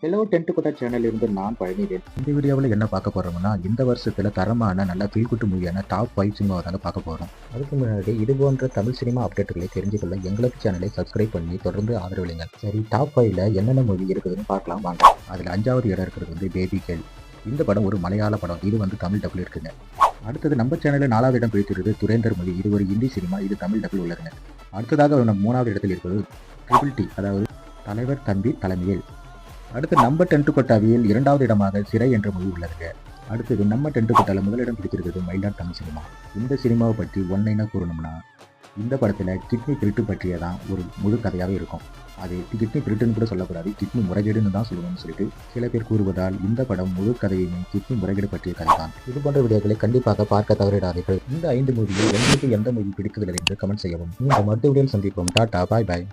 Hello tent கொட்டா channel இருந்து நான் பழனிவேல். இந்த வீடியோவில் என்ன பார்க்க போகிறோம்னா, இந்த வருஷத்தில் தரமான நல்ல ஃபீல் குட் மூவியான டாப் 5 சினிமாவை தாங்க பார்க்க போகிறோம். அதுக்கு முன்னாடி இது போன்ற தமிழ் சினிமா அப்டேட்டுகளை தெரிஞ்சுக்கொள்ள எங்களுக்கு சேனலை சப்ஸ்கிரைப் பண்ணி தொடர்ந்து ஆதரவளிங்க. சரி, டாப் 5ல் என்னென்ன மூவி இருக்குதுன்னு பார்க்கலாம் வாங்க. அதில் 5வது இடம் இருக்கிறது வந்து பேபி கேர்ள். இந்த படம் ஒரு மலையாள படம். இது வந்து தமிழ் டபுள் இருக்குங்க. அடுத்தது நம்ம சேனலில் 4வது இடம் பிடித்திருக்கிறது துரேந்தர் மூவி. இது ஒரு ஹிந்தி சினிமா. இது தமிழ் டபுள் உள்ளதுங்க. அடுத்ததாக 3வது இடத்தில் இருக்கிறது ட்ரிபிள் டி, அதாவது தலைவர் தம்பி தலைமையில். அடுத்து நம்ம டென்ட் கொட்டாவியில் 2வது இடமாக சிறை என்ற மூவி உள்ளதுங்க. அடுத்தது நம்ம டென்ட் கொட்டாவில் முதலிடம் பிடிச்சிருக்கிறது மயிலாட் தமிழ் சினிமா. இந்த சினிமாவை பற்றி ஒன்லைனாக கூறணும்னா, இந்த படத்தில் கிட்னி திருட்டு பற்றியதான் ஒரு முழு கதையாகவே இருக்கும். அது கிட்னி திருட்டுன்னு கூட சொல்லக்கூடாது, கிட்னி முறைகேடுன்னு தான் சொல்லணும்னு சொல்லிட்டு சில பேர் கூறுவதால் இந்த படம் முழு கதையுமே கிட்னி முறைகேடு பற்றிய கதை தான். இது போன்ற வீடியோக்களை கண்டிப்பாக பார்க்க தவறிடாதீர்கள். இந்த 5 மூவியில் உங்களுக்கு எந்த மூவி பிடித்ததில்லை என்று கமெண்ட் செய்யவும். மீண்டும் அடுத்த வீடியோவில் சந்திப்போம். டாடா, பாய் பாய்.